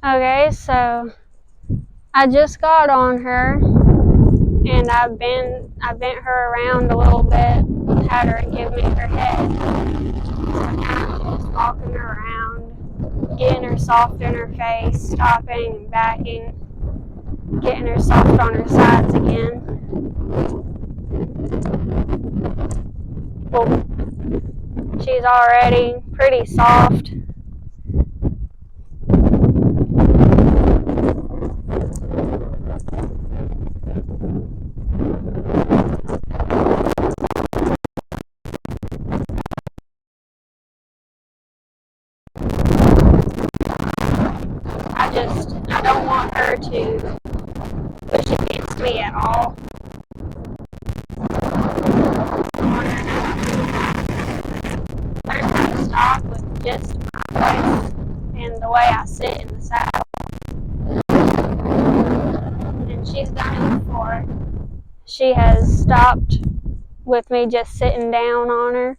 Okay, so I just got on her and I've bent her around a little bit, had her give me her head. So now I'm just walking her around, getting her soft in her face, stopping and backing, getting her soft on her sides again. Well, she's already pretty soft. I don't want her to push against me at all. I want her to stop with just my voice and the way I sit in the saddle. And she's done it before. She has stopped with me just sitting down on her.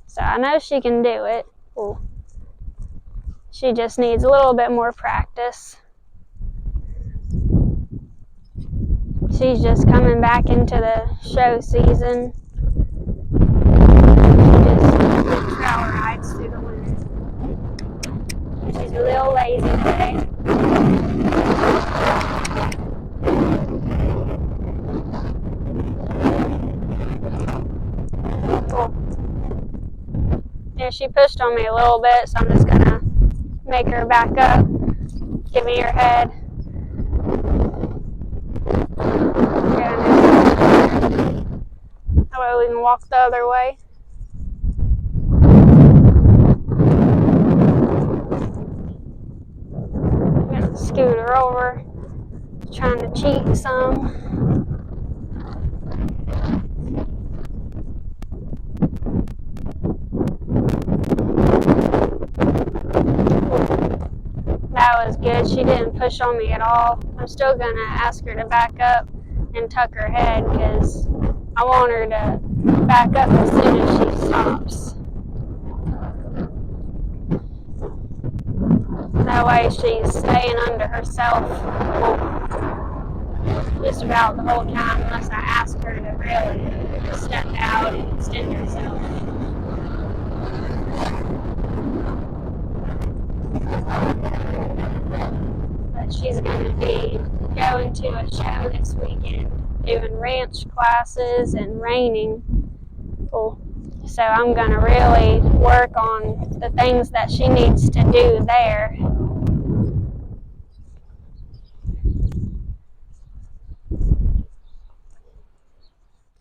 So I know she can do it. Ooh. She just needs a little bit more practice. She's just coming back into the show season. She just trail rides through the winter. She's a little lazy today. Cool. Yeah, she pushed on me a little bit, so I'm just gonna make her back up. Give me her head. That way we can walk the other way. I'm gonna scoot her over. Trying to cheat some. That was good. She didn't push on me at all. I'm still gonna ask her to back up and tuck her head because I want her to back up as soon as she stops. That way she's staying under herself just about the whole time unless I ask her to really step out and extend herself. But she's going to be going to a show this weekend, doing ranch classes and reining. Cool. So I'm going to really work on the things that she needs to do there.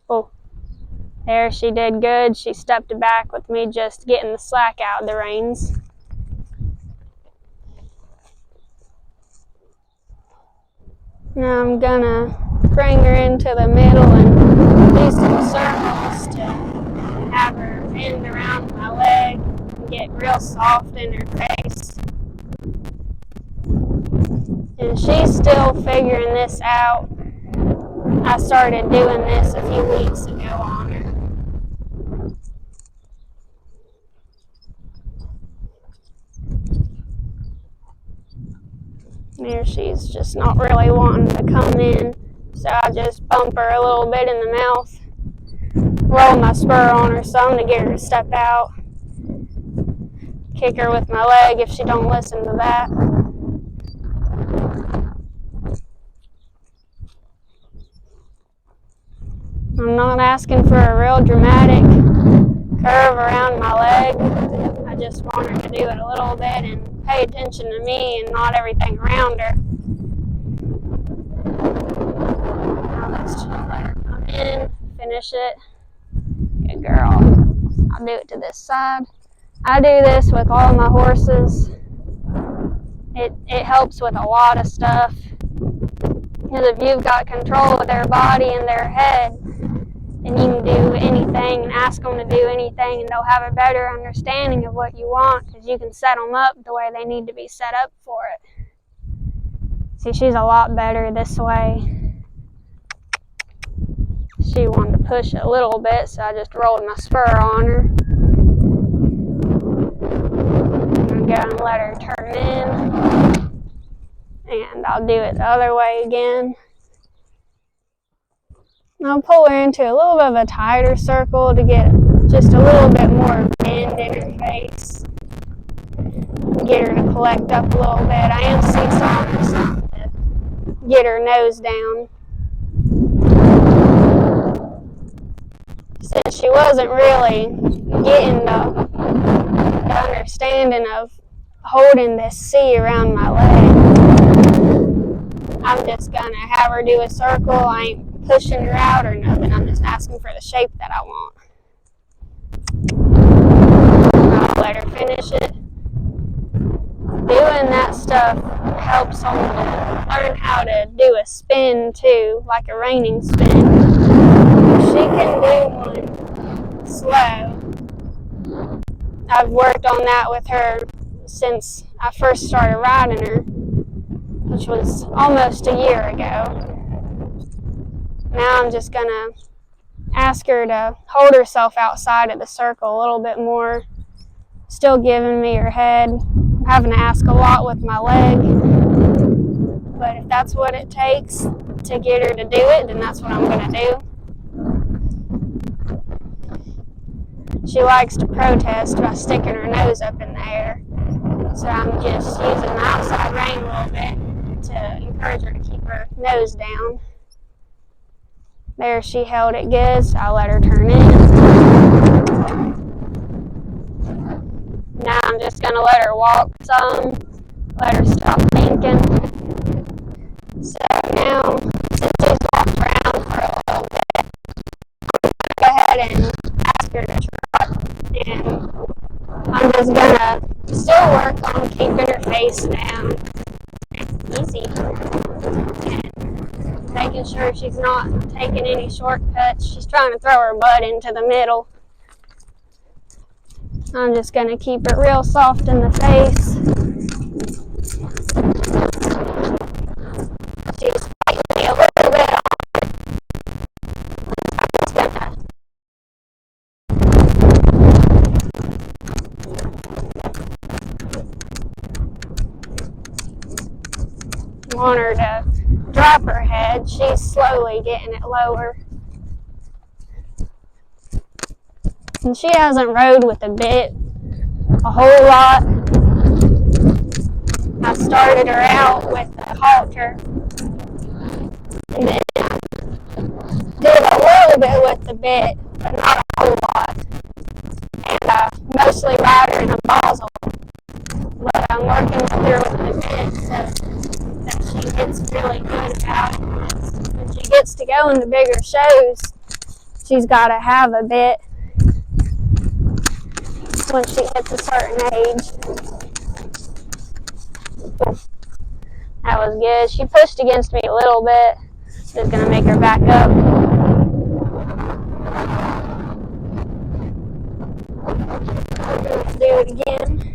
Oh, there she did good. She stepped back with me just getting the slack out of the reins. Now I'm gonna bring her into the middle and do some circles to have her bend around my leg and get real soft in her face. And she's still figuring this out. I started doing this a few weeks ago on her. There she's just not really wanting to come in, so I just bump her a little bit in the mouth, roll my spur on her some to get her to step out, kick her with my leg if she don't listen to that. I'm not asking for a real dramatic curve around my leg. I just want her to do it a little bit and pay attention to me and not everything around her. Now let's just let her come in, finish it. Good girl. I'll do it to this side. I do this with all my horses. It helps with a lot of stuff. Because if you've got control of their body and their head, and you can do anything and ask them to do anything, and they'll have a better understanding of what you want because you can set them up the way they need to be set up for it. See, she's a lot better this way. She wanted to push a little bit, so I just rolled my spur on her. I'm gonna let her turn in, and I'll do it the other way again. I'll pull her into a little bit of a tighter circle to get just a little bit more bend in her face. Get her to collect up a little bit. I am seesawing to get her nose down. Since she wasn't really getting the understanding of holding this C around my leg, I'm just gonna have her do a circle. I ain't pushing her out or nothing. I'm just asking for the shape that I want. I'll let her finish it. Doing that stuff helps someone learn how to do a spin too, like a reining spin. If she can do one slow, I've worked on that with her since I first started riding her, which was almost a year ago. Now I'm just gonna ask her to hold herself outside of the circle a little bit more, still giving me her head. I'm having to ask a lot with my leg, but if that's what it takes to get her to do it, then that's what I'm gonna do. She likes to protest by sticking her nose up in the air, so I'm just using the outside rein a little bit to encourage her to keep her nose down. There, she held it good, so I'll let her turn in. Now I'm just gonna let her walk some, let her stop thinking. So now, since she's walked around for a little bit, go ahead and ask her to trot, and I'm just gonna still work on keeping her face down. Easy. And making sure she's not taking any shortcuts. She's trying to throw her butt into the middle. I'm just going to keep it real soft in the face. She's fighting me a little bit off. I'm just going to want her to drop her head. She's slowly getting it lower. And she hasn't rode with a bit a whole lot. I started her out with a halter, and then I did a little bit with the bit, but not a whole lot. And I mostly ride her in a Basel, but I'm working with her with the bit so that she gets really good about it. When she gets to go in the bigger shows, she's got to have a bit when she hits a certain age. That was good. She pushed against me a little bit. Just going to make her back up. Let's do it again.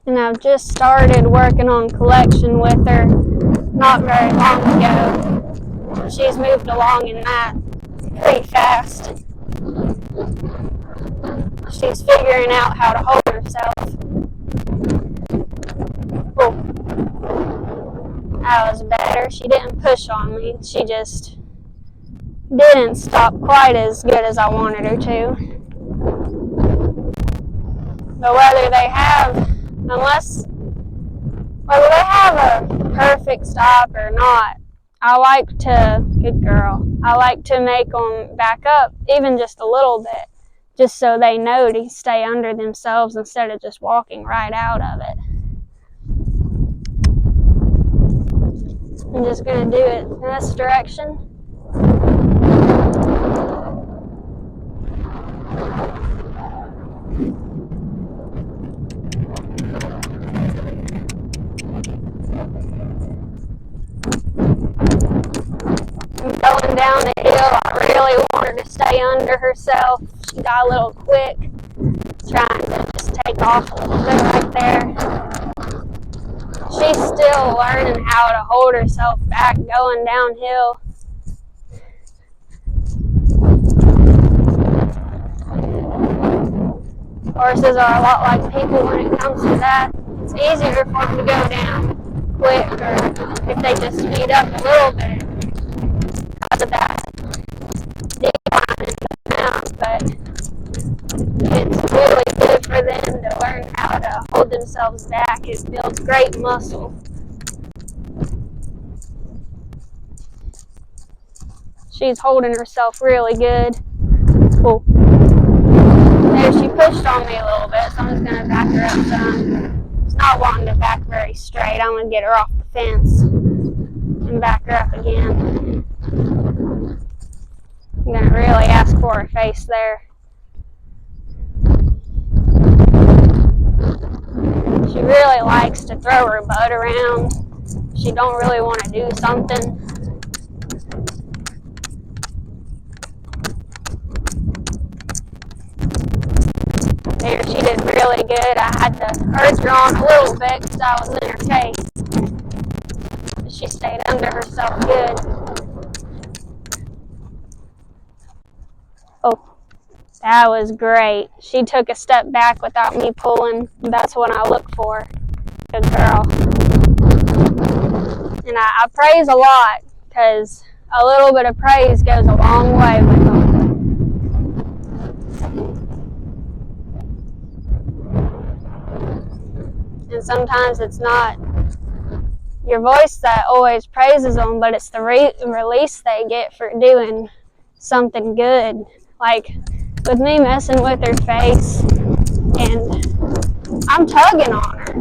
And I've just started working on collection with her not very long ago. She's moved along in that pretty fast. She's figuring out how to hold herself. Oh, that was better. She didn't push on me. She just didn't stop quite as good as I wanted her to. But whether they have a perfect stop or not, I like to make them back up even just a little bit, just so they know to stay under themselves instead of just walking right out of it. I'm just going to do it in this direction. Going down the hill, I really want her to stay under herself. She got a little quick, trying to just take off a little bit right there. She's still learning how to hold herself back going downhill. Horses are a lot like people when it comes to that. It's easier for them to go down quicker if they just speed up a little bit because of that decline in the ground, but it's really good for them to learn how to hold themselves back. It builds great muscle. She's holding herself really good. Cool. There, she pushed on me a little bit, so I'm just going to back her up some. She's not wanting to back very straight. I'm going to get her off the fence and back her up again. I'm going to really ask for her face there. She really likes to throw her butt around. She don't really want to do something. There, she did really good. I had to urge her on a little bit because I was in her face. But she stayed under herself good. Oh, that was great. She took a step back without me pulling. That's what I look for. Good girl. And I praise a lot because a little bit of praise goes a long way with them. And sometimes it's not your voice that always praises them, but it's the release they get for doing something good. Like with me messing with her face, and I'm tugging on her.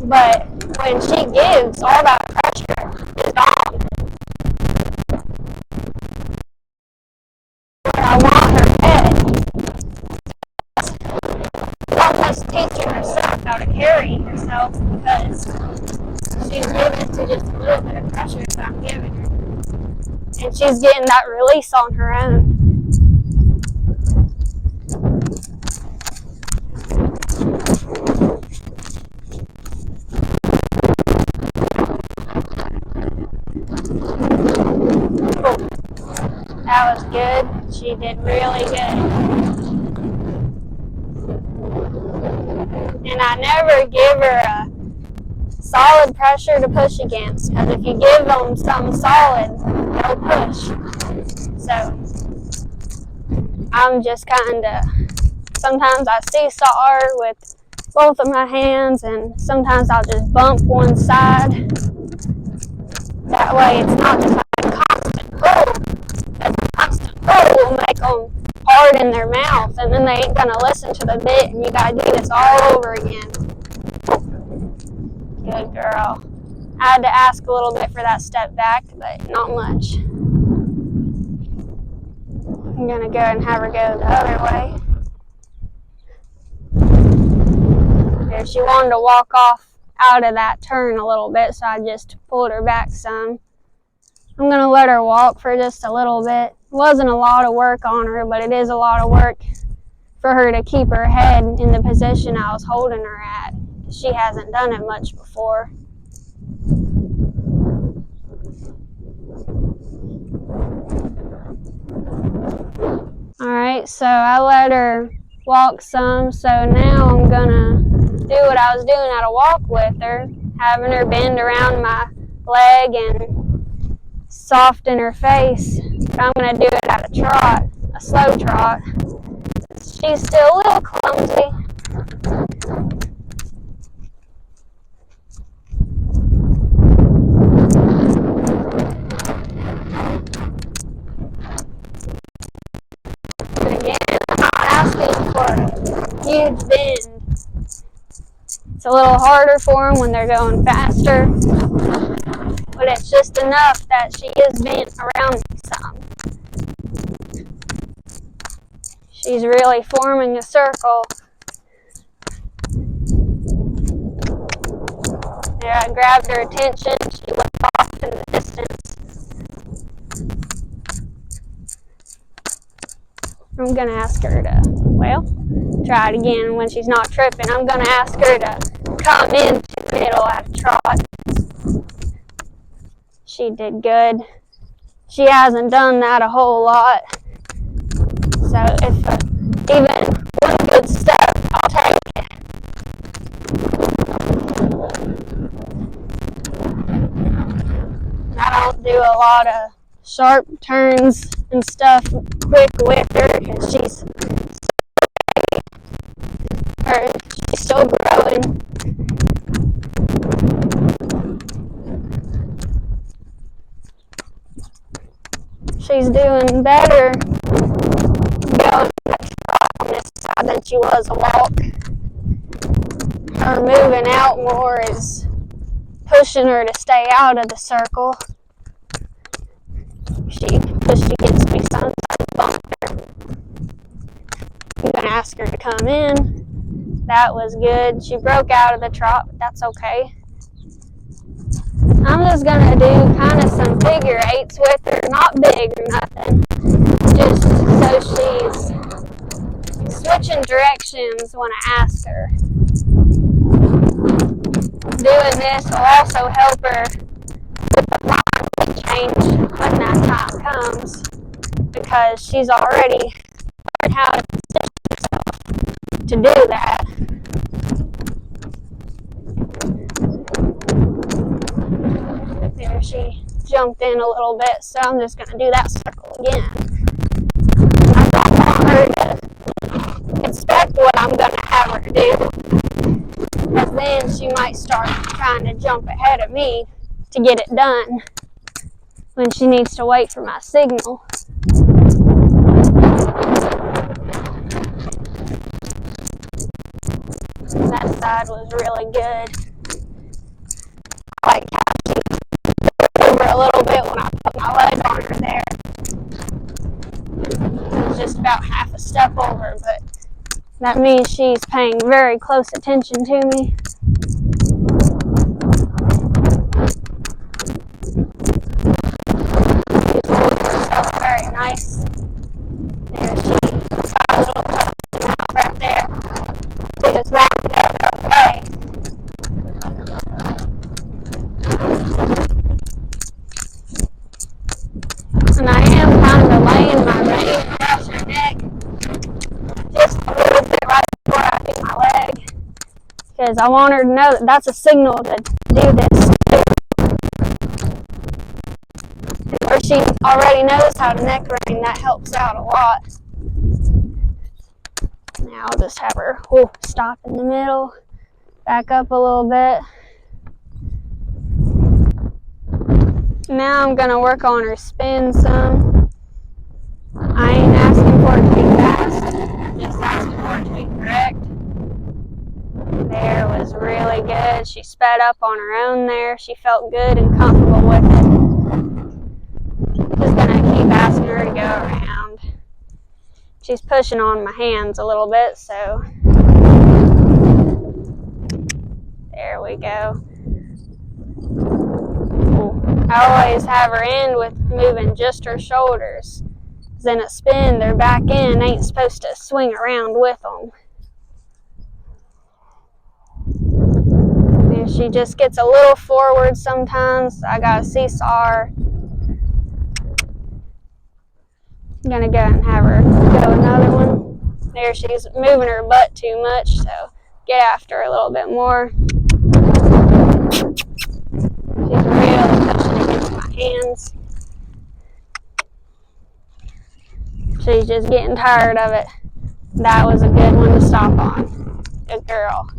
But when she gives, all that pressure is gone. I want her head. Almost teaching herself how to carry herself because she's given to just a little bit of pressure that I'm giving her. And she's getting that release on her own. That was good. She did really good. And I never give her a solid pressure to push against, because if you give them something solid, they'll push. So I'm just kind of, sometimes I seesaw her with both of my hands, and sometimes I'll just bump one side. That way it's not just like a constant pull. Because a constant pull will make them hard in their mouth, and then they ain't going to listen to the bit, and you got to do this all over again. Good girl. I had to ask a little bit for that step back, but not much. I'm going to go and have her go the other way. There, she wanted to walk off out of that turn a little bit, so I just pulled her back some. I'm going to let her walk for just a little bit. It wasn't a lot of work on her, but it is a lot of work for her to keep her head in the position I was holding her at. She hasn't done it much before. Alright, so I let her walk some, so now I'm gonna do what I was doing at a walk with her, having her bend around my leg and soften her face. But I'm gonna do it at a trot, a slow trot. She's still a little clumsy. Huge bend. It's a little harder for them when they're going faster, but it's just enough that she is bent around me some. She's really forming a circle. There, I grabbed her attention. She looked off in the distance. I'm gonna ask her to, well, try it again when she's not tripping. I'm gonna ask her to come into the middle at a trot. She did good. She hasn't done that a whole lot. So if even one good step, I'll take it. I don't do a lot of sharp turns and stuff quick with her because she's still growing. She's doing better going on this side than she was a walk. Her moving out more is pushing her to stay out of the circle. She pushed against me sometimes. I'm gonna ask her to come in. That was good. She broke out of the trot, but that's okay. I'm just gonna do kind of some figure eights with her, not big or nothing, just so she's switching directions when I ask her. Doing this will also help her with the line change when that time comes, because she's already learned how to position herself to do that. There, she jumped in a little bit, so I'm just going to do that circle again. I don't want her to expect what I'm going to have her do, because then she might start trying to jump ahead of me to get it done when she needs to wait for my signal. That side was really good. I like how she over a little bit when I put my leg on her there. It was just about half a step over, but that means she's paying very close attention to me. She's holding herself very nice. There she got a little touch out right there. She just wrapped it up okay. And I am kind of laying my rein across her neck just a little bit right before I do my leg, because I want her to know that that's a signal to do this. Or she already knows how to neck rein, that helps out a lot. Now I'll just have her stop in the middle, back up a little bit. Now I'm going to work on her spin some. I ain't asking for it to be fast, just asking for it to be correct. There was really good. She sped up on her own there. She felt good and comfortable with it. Just going to keep asking her to go around. She's pushing on my hands a little bit, so there we go. I always have her end with moving just her shoulders. Because in a spin, their back end ain't supposed to swing around with them. And she just gets a little forward sometimes. I gotta seesaw her. I'm gonna go and have her go another one. There, she's moving her butt too much, so get after her a little bit more. She's really pushing against my hands. She's just getting tired of it. That was a good one to stop on. Good girl.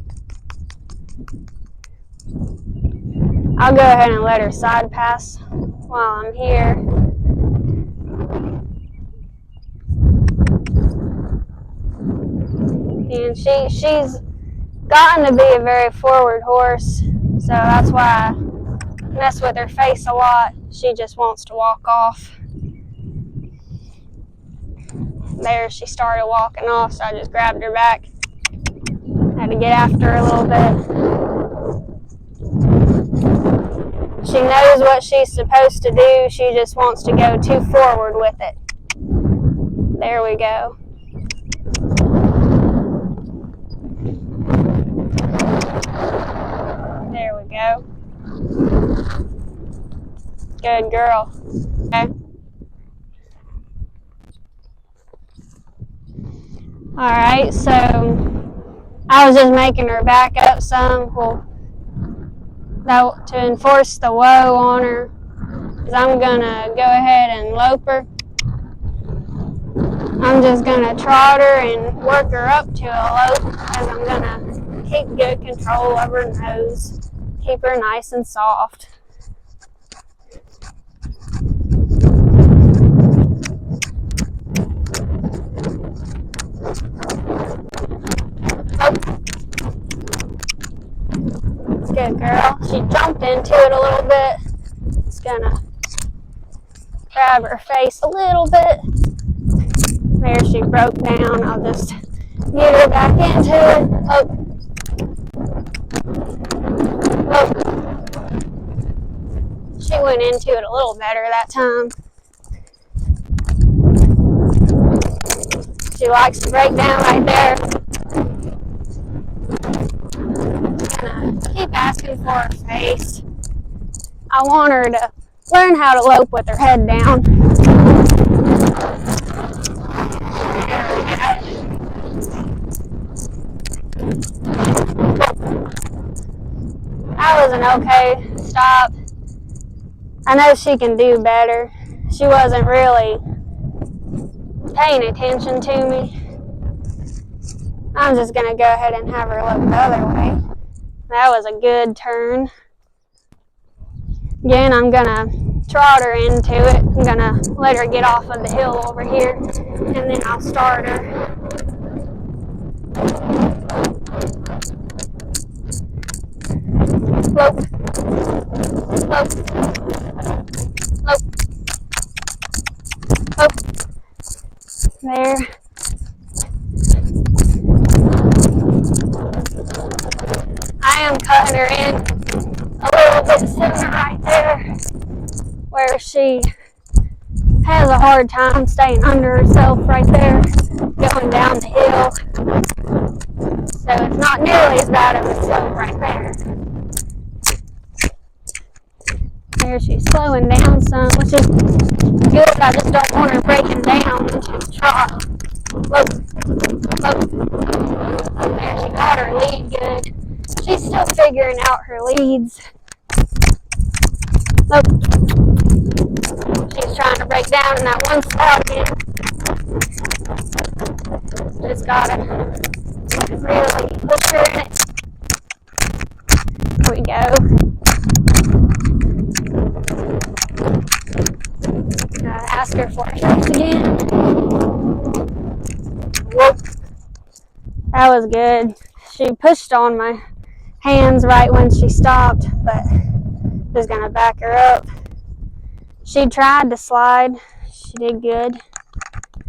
I'll go ahead and let her side pass while I'm here. And she's gotten to be a very forward horse, so that's why I mess with her face a lot. She just wants to walk off. There, she started walking off, so I just grabbed her back. Had to get after her a little bit. She knows what she's supposed to do. She just wants to go too forward with it. There we go. Good girl. Okay. Alright, so I was just making her back up some to enforce the whoa on her. Because I'm going to go ahead and lope her. I'm just going to trot her and work her up to a lope because I'm going to keep good control of her nose. Keep her nice and soft. Good girl. She jumped into it a little bit. Just going to grab her face a little bit. There, she broke down. I'll just get her back into it. Oh. Oh. She went into it a little better that time. She likes to break down right there. Gonna keep asking for her face. I want her to learn how to lope with her head down. That was an okay stop. I know she can do better. She wasn't really paying attention to me. I'm just going to go ahead and have her look the other way. That was a good turn. Again, I'm going to trot her into it. I'm going to let her get off of the hill over here, and then I'll start her. Lope. Lope. Lope. Lope. There. I am cutting her in a little bit sooner right there, where she has a hard time staying under herself right there, going down the hill. So it's not nearly as bad of a slope right there. There, she's slowing down some, which is good. I just don't want her breaking down into the trot. Look, look. There, she got her lead good. She's still figuring out her leads. Look. She's trying to break down in that one spot again. Just gotta really push her in it. There we go. Ask her for a trace again. Whoop. That was good. She pushed on my hands right when she stopped, but just gonna back her up. She tried to slide. She did good.